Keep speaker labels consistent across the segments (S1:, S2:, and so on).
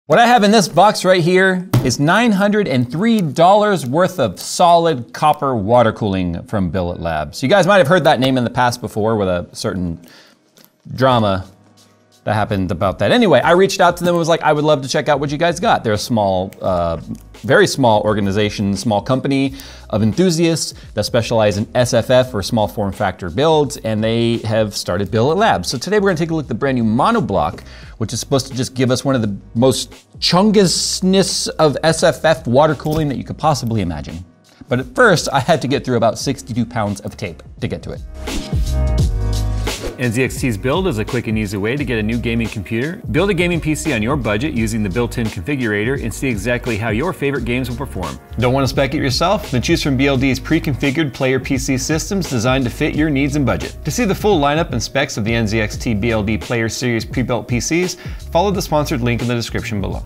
S1: What I have in this box right here is $903 worth of solid copper water cooling from Billet Labs. You guys might have heard that name in the past before with a certain drama that happened about that. Anyway, I reached out to them and was like, I would love to check out what you guys got. They're a small, very small organization, small company of enthusiasts that specialize in SFF or small form factor builds, and they have started Billet Labs. So today we're gonna take a look at the brand new monoblock, which is supposed to just give us one of the most chungousness of SFF water cooling that you could possibly imagine. But at first, I had to get through about 62 pounds of tape to get to it.
S2: NZXT's Build is a quick and easy way to get a new gaming computer. Build a gaming PC on your budget using the built-in configurator and see exactly how your favorite games will perform. Don't want to spec it yourself? Then choose from BLD's pre-configured player PC systems designed to fit your needs and budget. To see the full lineup and specs of the NZXT BLD Player Series pre-built PCs, follow the sponsored link in the description below.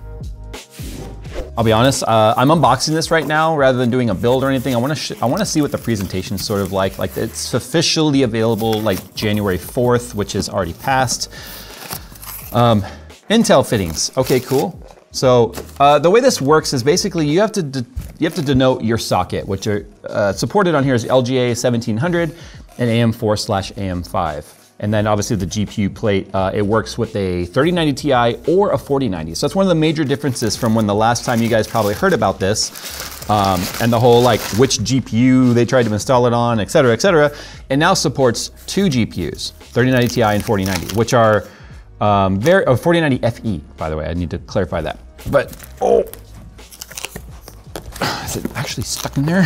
S1: I'll be honest, I'm unboxing this right now rather than doing a build or anything. I want to see what the presentation's sort of like. Like, it's officially available like January 4th, which is already passed. Intel fittings, okay, cool. So the way this works is basically you have to denote your socket, which are supported on here is LGA 1700 and AM4/AM5. And then obviously the GPU plate, it works with a 3090 Ti or a 4090. So that's one of the major differences from when the last time you guys probably heard about this, and the whole like which GPU they tried to install it on, et cetera, et cetera. It now supports two GPUs, 3090 Ti and 4090, which are 4090 FE, by the way, I need to clarify that. But, oh, is it actually stuck in there?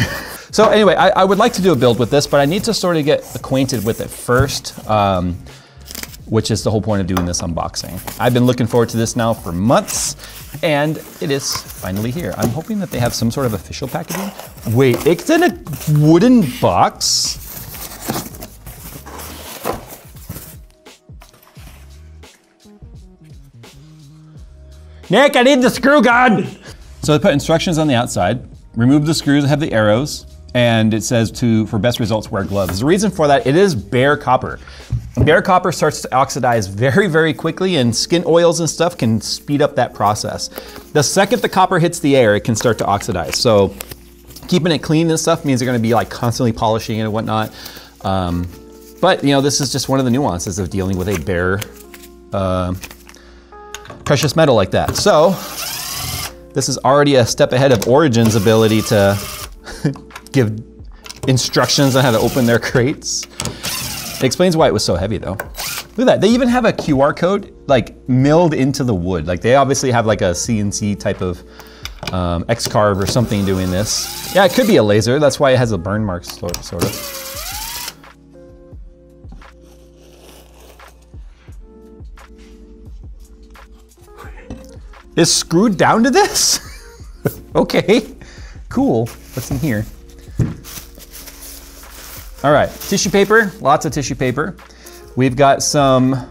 S1: So anyway, I would like to do a build with this, but I need to sort of get acquainted with it first, which is the whole point of doing this unboxing. I've been looking forward to this now for months, and it is finally here. I'm hoping that they have some sort of official packaging. Wait, it's in a wooden box? Nick, I need the screw gun! So they put instructions on the outside. Remove the screws that have the arrows, and it says for best results, wear gloves. The reason for that, it is bare copper. Bare copper starts to oxidize very, very quickly, and skin oils and stuff can speed up that process. The second the copper hits the air, it can start to oxidize. So keeping it clean and stuff means you're gonna be like constantly polishing it and whatnot. But you know, this is just one of the nuances of dealing with a bare precious metal like that. So this is already a step ahead of Origin's ability to give instructions on how to open their crates. It explains why it was so heavy though. Look at that, they even have a QR code like milled into the wood. Like they obviously have like a CNC type of X-carve or something doing this. Yeah, it could be a laser, that's why it has a burn mark sort of. Is screwed down to this? Okay, cool. What's in here? All right, tissue paper, lots of tissue paper. We've got some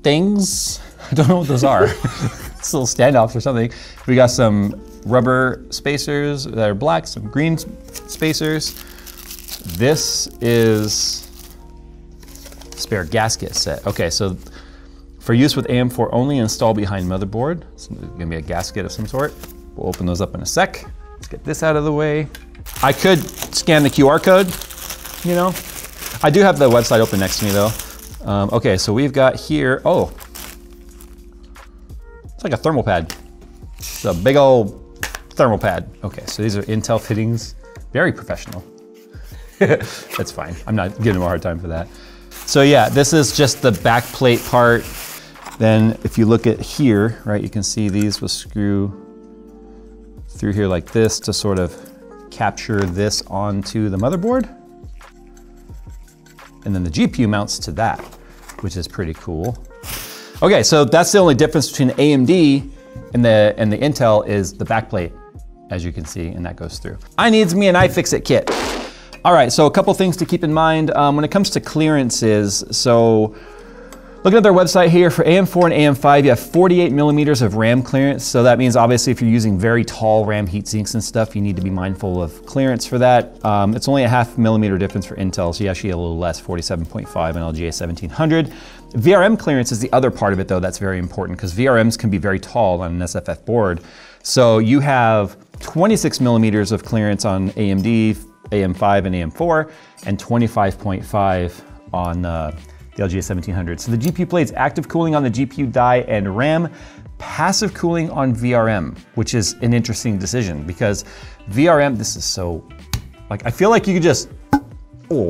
S1: things. I don't know what those are. It's little standoffs or something. We got some rubber spacers that are black, some green spacers. This is spare gasket set. Okay, so for use with AM4 only, install behind motherboard. So there's gonna be a gasket of some sort. We'll open those up in a sec. Let's get this out of the way. I could scan the QR code, you know. I do have the website open next to me though. Okay, so we've got here, oh, it's like a thermal pad. It's a big old thermal pad. Okay, so these are Intel fittings, very professional. That's fine, I'm not giving them a hard time for that. So yeah, this is just the back plate part. Then if you look at here, right, you can see these will screw through here like this to sort of capture this onto the motherboard. And then the GPU mounts to that, which is pretty cool. Okay, so that's the only difference between the AMD and the Intel is the backplate, as you can see, and that goes through. I needs me an iFixit kit. All right, so a couple things to keep in mind when it comes to clearances. So Looking at their website here, for AM4 and AM5, you have 48 millimeters of RAM clearance. So that means obviously if you're using very tall RAM heat sinks and stuff, you need to be mindful of clearance for that. It's only a 0.5 millimeter difference for Intel, so you actually get a little less, 47.5 on LGA 1700. VRM clearance is the other part of it though that's very important, because VRMs can be very tall on an SFF board. So you have 26 millimeters of clearance on AMD, AM5 and AM4, and 25.5 on the LGA 1700. So the GPU plates, active cooling on the GPU die and RAM, passive cooling on VRM, which is an interesting decision because VRM, this is so, like, I feel like you could just, oh.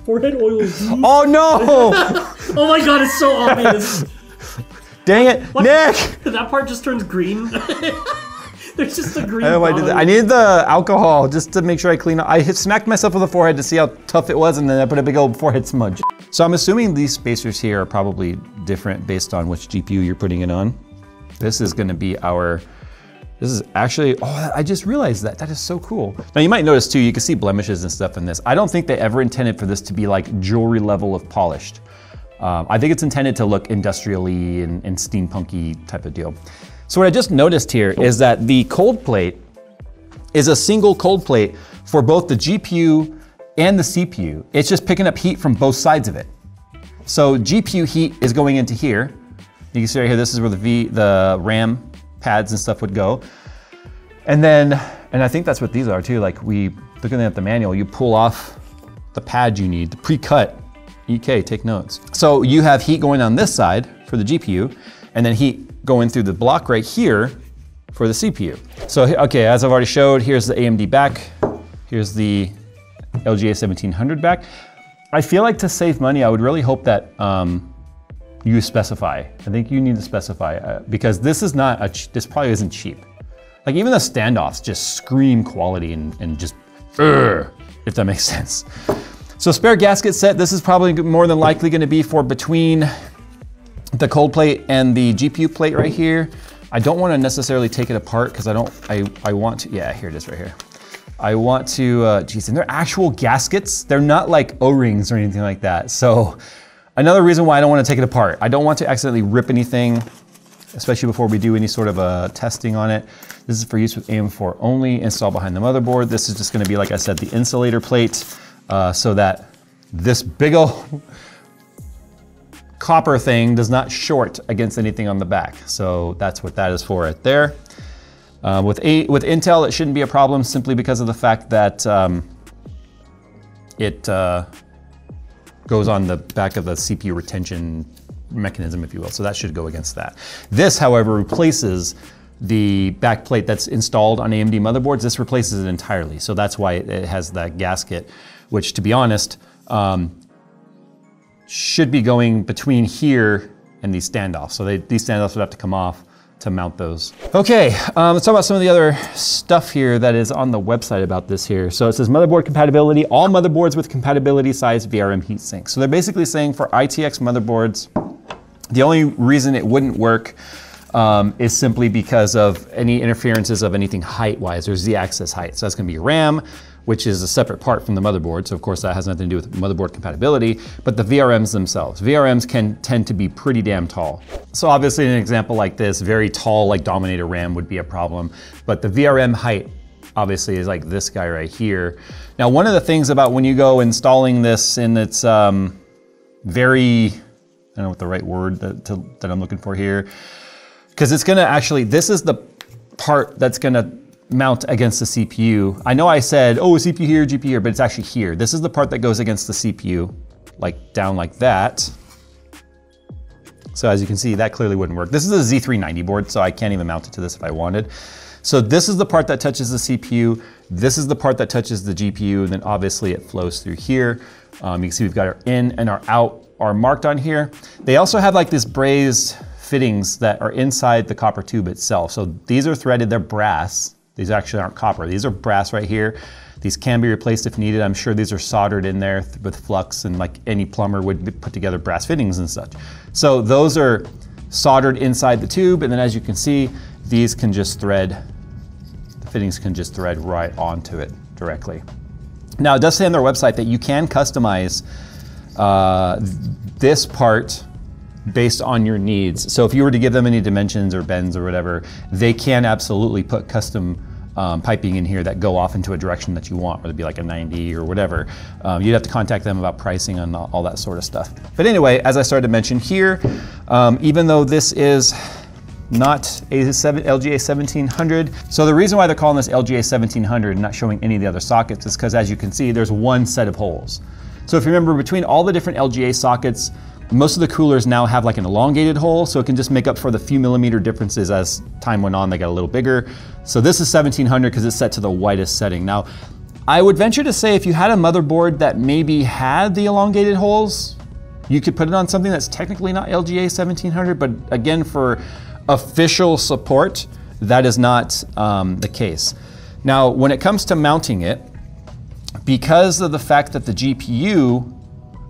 S3: Forehead oil.
S1: Oh no!
S3: Oh my god, it's so obvious.
S1: Dang it, what? Nick!
S3: That part just turns green. There's just a green.
S1: I needed the alcohol just to make sure I clean up. I smacked myself with the forehead to see how tough it was, and then I put a big old forehead smudge. So I'm assuming these spacers here are probably different based on which GPU you're putting it on. This is gonna be our, this is actually, oh, I just realized that. That is so cool. Now you might notice too, you can see blemishes and stuff in this. I don't think they ever intended for this to be like jewelry level of polished. I think it's intended to look industrially and steampunky type of deal. So what I just noticed here is that the cold plate is a single cold plate for both the GPU and the CPU. It's just picking up heat from both sides of it. So GPU heat is going into here. You can see right here, this is where the RAM pads and stuff would go. And then, and I think that's what these are too, like looking at the manual, you pull off the pad you need, the pre-cut. EK, take notes. So you have heat going on this side for the GPU, and then heat going through the block right here for the CPU. So, okay, as I've already showed, here's the AMD back. Here's the LGA 1700 back. I feel like to save money, I would really hope that you specify. I think you need to specify because this is not, this probably isn't cheap. Like even the standoffs just scream quality and just, if that makes sense. So spare gasket set, this is probably more than likely gonna be for between the cold plate and the GPU plate right here. I don't wanna necessarily take it apart because I want to, yeah, here it is right here. I want to, geez, and they're actual gaskets. They're not like O-rings or anything like that. So another reason why I don't wanna take it apart. I don't want to accidentally rip anything, especially before we do any sort of testing on it. This is for use with AM4 only, installed behind the motherboard. This is just gonna be, like I said, the insulator plate. So that this big old copper thing does not short against anything on the back. So that's what that is for right there. With Intel, it shouldn't be a problem simply because of the fact that it goes on the back of the CPU retention mechanism, if you will. So that should go against that. This, however, replaces the back plate that's installed on AMD motherboards. This replaces it entirely. So that's why it has that gasket, which to be honest, should be going between here and these standoffs. So these standoffs would have to come off to mount those. Okay, let's talk about some of the other stuff here that is on the website about this here. So it says motherboard compatibility, all motherboards with compatibility size VRM heatsink. So they're basically saying for ITX motherboards, the only reason it wouldn't work is simply because of any interferences of anything height-wise. There's Z-axis height. So that's gonna be RAM, which is a separate part from the motherboard. So of course that has nothing to do with motherboard compatibility, but the VRMs themselves. VRMs can tend to be pretty damn tall. So obviously an example like this, very tall, like Dominator RAM would be a problem, but the VRM height obviously is like this guy right here. Now, one of the things about when you go installing this and it's very, I don't know what the right word that I'm looking for here, because it's gonna actually, this is the part that's gonna mount against the CPU. I know I said, oh, CPU here, GPU here, but it's actually here. This is the part that goes against the CPU, like down like that. So as you can see, that clearly wouldn't work. This is a Z390 board, so I can't even mount it to this if I wanted. So this is the part that touches the CPU. This is the part that touches the GPU, and then obviously it flows through here. You can see we've got our in and our out are marked on here. They also have like this brazed fittings that are inside the copper tube itself. So these are threaded, they're brass. These actually aren't copper, these are brass right here. These can be replaced if needed. I'm sure these are soldered in there with flux, and like any plumber would put together brass fittings and such. So those are soldered inside the tube, and then as you can see, these can just thread, the fittings can just thread right onto it directly. Now it does say on their website that you can customize this part based on your needs. So if you were to give them any dimensions or bends or whatever, they can absolutely put custom piping in here that go off into a direction that you want, whether it be like a 90 or whatever. You'd have to contact them about pricing and all that sort of stuff. But anyway, as I started to mention here, even though this is not a LGA 1700. So the reason why they're calling this LGA 1700 and not showing any of the other sockets is because, as you can see, there's one set of holes. So if you remember, between all the different LGA sockets, most of the coolers now have like an elongated hole, so it can just make up for the few millimeter differences. As time went on, they got a little bigger. So this is 1700 because it's set to the widest setting. Now, I would venture to say if you had a motherboard that maybe had the elongated holes, you could put it on something that's technically not LGA 1700, but again, for official support, that is not the case. Now, when it comes to mounting it, because of the fact that the GPU,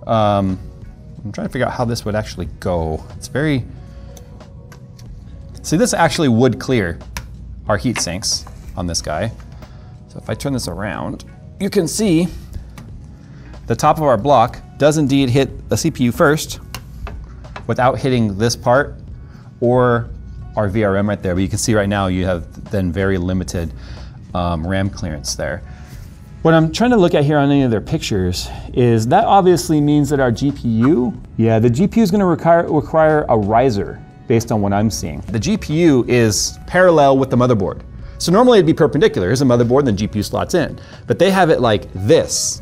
S1: I'm trying to figure out how this would actually go. It's very, see, this actually would clear our heat sinks on this guy. So if I turn this around, you can see the top of our block does indeed hit the CPU first without hitting this part or our VRM right there. But you can see right now you have then very limited RAM clearance there. What I'm trying to look at here on any of their pictures is that obviously means that our GPU, yeah, the GPU is going to require a riser based on what I'm seeing. The GPU is parallel with the motherboard. So normally it'd be perpendicular. Here's a motherboard, then GPU slots in. But they have it like this.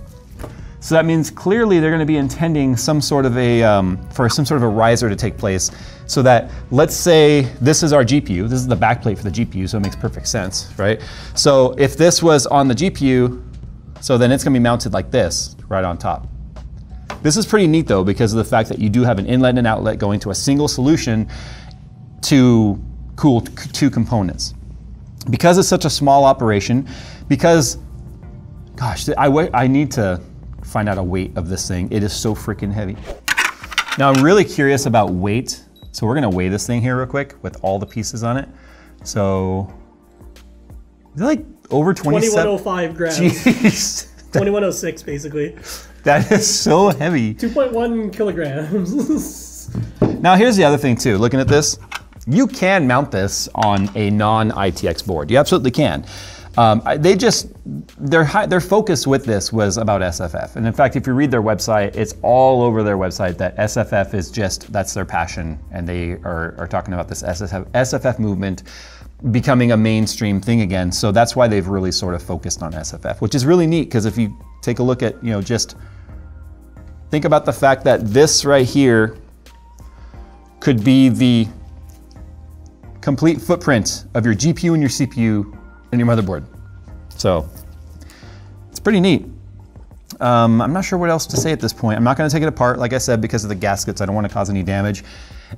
S1: So that means clearly they're going to be intending some sort of a, for some sort of a riser to take place, so that, let's say this is our GPU, this is the backplate for the GPU, so it makes perfect sense, right? So if this was on the GPU, so then it's going to be mounted like this, right on top. This is pretty neat though, because of the fact that you do have an inlet and an outlet going to a single solution to cool two components. Because it's such a small operation, because, gosh, I need to find out a weight of this thing. It is so freaking heavy. Now I'm really curious about weight. So we're gonna weigh this thing here real quick with all the pieces on it. So, is it like over
S3: 2105 grams.
S1: Jeez.
S3: 2106 basically.
S1: That is so heavy.
S3: 2.1 kilograms.
S1: Now here's the other thing too, looking at this. You can mount this on a non-ITX board. You absolutely can. Their focus with this was about SFF. And in fact, if you read their website, it's all over their website that SFF is just, that's their passion. And they are talking about this SFF movement becoming a mainstream thing again. So that's why they've really sort of focused on SFF, which is really neat, because if you take a look at, just think about the fact that this right here could be the complete footprint of your GPU and your CPU and your motherboard. So it's pretty neat. I'm not sure what else to say at this point. I'm not gonna take it apart, like I said, because of the gaskets. I don't wanna cause any damage.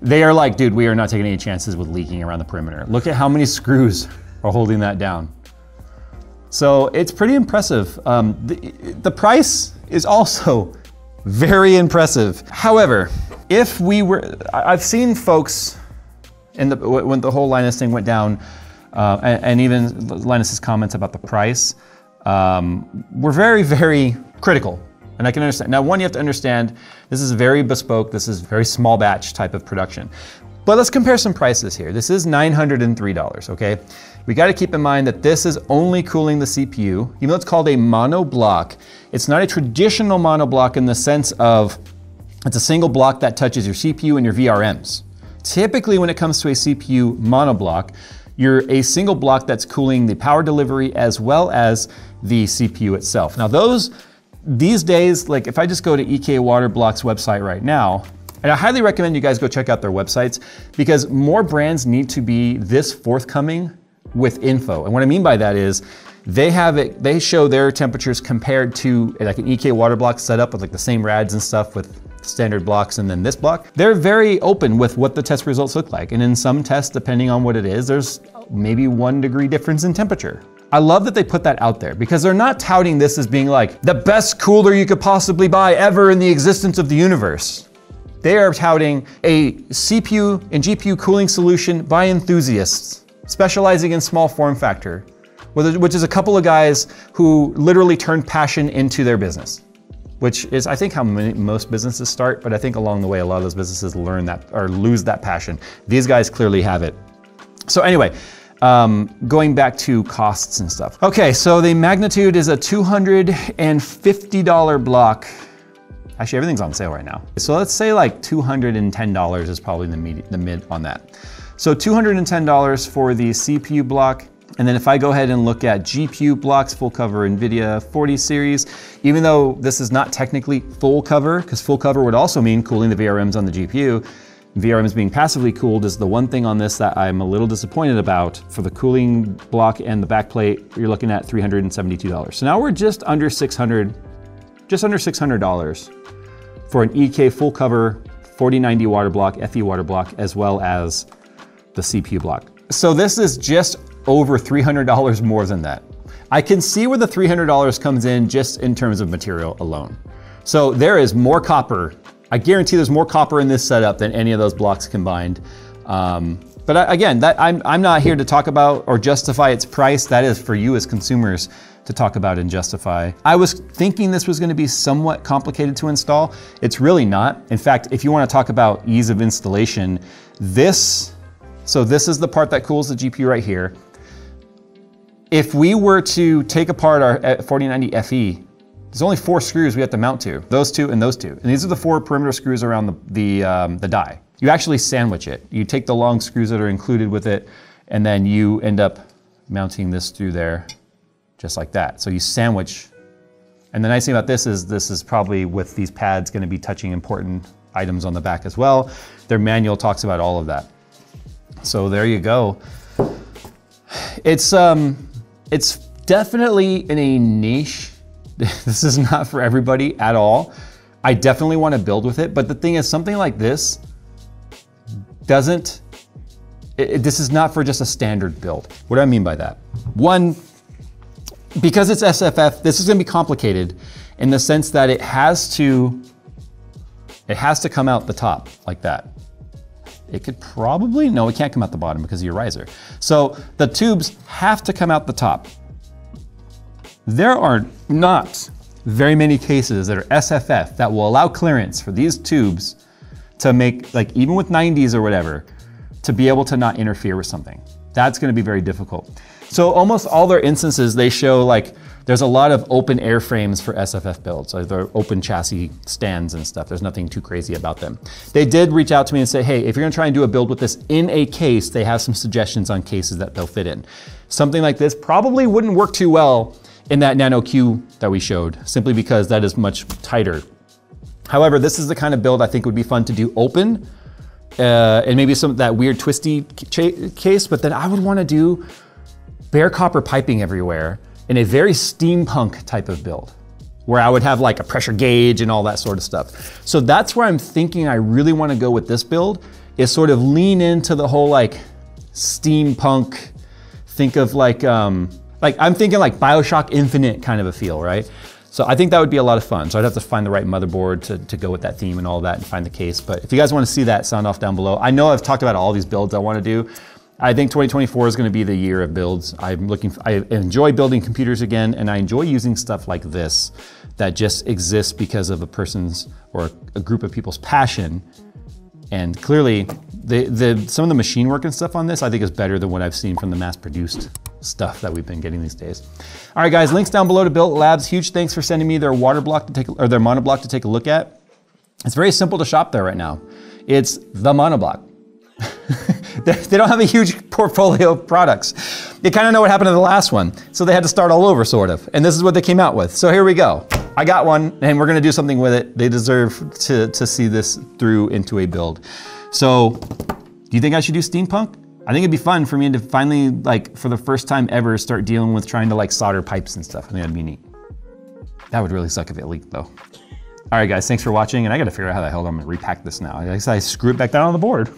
S1: They are like, dude, we are not taking any chances with leaking around the perimeter. Look at how many screws are holding that down. So it's pretty impressive. The price is also very impressive. However, if we were, I've seen folks when the whole Linus thing went down, and even Linus's comments about the price, were very, very critical. And I can understand. Now, one, you have to understand, this is very bespoke, this is very small batch type of production. But let's compare some prices here. This is $903, okay? We gotta keep in mind that this is only cooling the CPU, even though it's called a mono block. It's not a traditional mono block in the sense of, it's a single block that touches your CPU and your VRMs. Typically, when it comes to a CPU monoblock, you're a single block that's cooling the power delivery as well as the CPU itself. Now these days, like if I just go to EK Waterblock's website right now, and I highly recommend you guys go check out their websites, because more brands need to be this forthcoming with info. And what I mean by that is, they show their temperatures compared to like an EK Waterblock setup with like the same rads and stuff with standard blocks and then this block. They're very open with what the test results look like. And in some tests, depending on what it is, there's maybe 1 degree difference in temperature. I love that they put that out there, because they're not touting this as being like the best cooler you could possibly buy ever in the existence of the universe. They are touting a CPU and GPU cooling solution by enthusiasts, specializing in small form factor, which is a couple of guys who literally turned passion into their business, which is, I think, how most businesses start, but I think along the way, a lot of those businesses learn that or lose that passion. These guys clearly have it. So anyway, going back to costs and stuff. Okay, so the Magnitude is a $250 block. Actually, everything's on sale right now. So let's say like $210 is probably the mid on that. So $210 for the CPU block. And then if I go ahead and look at GPU blocks, full cover NVIDIA 40 series, even though this is not technically full cover, because full cover would also mean cooling the VRMs on the GPU, VRMs being passively cooled is the one thing on this that I'm a little disappointed about. For the cooling block and the backplate, you're looking at $372. So now we're just under $600 for an EK full cover 4090 water block, FE water block, as well as the CPU block. So this is just over $300 more than that. I can see where the $300 comes in just in terms of material alone. So there is more copper. I guarantee there's more copper in this setup than any of those blocks combined. But again, I'm not here to talk about or justify its price. That is for you as consumers to talk about and justify. I was thinking this was going to be somewhat complicated to install. It's really not. In fact, if you want to talk about ease of installation, this is the part that cools the GPU right here. If we were to take apart our 4090 FE, there's only 4 screws we have to mount to, those two and those two. And these are the 4 perimeter screws around the die. You actually sandwich it. You take the long screws that are included with it, and then you end up mounting this through there, just like that. So you sandwich. And the nice thing about this is probably with these pads gonna be touching important items on the back as well. Their manual talks about all of that. So there you go. It's definitely in a niche. This is not for everybody at all. I definitely want to build with it, but the thing is, something like this this is not for just a standard build. What do I mean by that? One, because it's SFF, this is going to be complicated in the sense that it has to come out the top like that. It could probably, no, it can't come out the bottom because of your riser. So the tubes have to come out the top. There are not very many cases that are SFF that will allow clearance for these tubes to make, like even with 90s or whatever, to be able to not interfere with something. That's gonna be very difficult. So almost all their instances, they show like, there's a lot of open airframes for SFF builds. So they're open chassis stands and stuff. There's nothing too crazy about them. They did reach out to me and say, hey, if you're gonna try and do a build with this in a case, they have some suggestions on cases that they'll fit in. Something like this probably wouldn't work too well in that Nano Q that we showed, simply because that is much tighter. However, this is the kind of build I think would be fun to do open, and maybe some of that weird twisty case, but then I would wanna do bare copper piping everywhere in a very steampunk type of build, where I would have like a pressure gauge and all that sort of stuff. So that's where I'm thinking I really wanna go with this build, is sort of lean into the whole like steampunk, think of like I'm thinking like BioShock Infinite kind of a feel, right? So I think that would be a lot of fun. So I'd have to find the right motherboard to go with that theme and all that and find the case. But if you guys want to see that, sound off down below. I know I've talked about all these builds I want to do. I think 2024 is going to be the year of builds. I enjoy building computers again, and I enjoy using stuff like this that just exists because of a person's or a group of people's passion. And clearly, some of the machine work and stuff on this I think is better than what I've seen from the mass-produced stuff that we've been getting these days. All right, guys, links down below to Billet Labs. Huge thanks for sending me their water block to take, or their monoblock to take a look at. It's very simple to shop there right now. It's the monoblock. They don't have a huge portfolio of products. You kind of know what happened to the last one, so they had to start all over, sort of. And this is what they came out with. So here we go. I got one, and we're gonna do something with it. They deserve to see this through into a build. So, do you think I should do steampunk? I think it'd be fun for me to finally, like, for the first time ever, start dealing with trying to like solder pipes and stuff. I think that'd be neat. That would really suck if it leaked though. All right, guys, thanks for watching, and I gotta figure out how the hell I'm gonna repack this now. I guess I screw it back down on the board.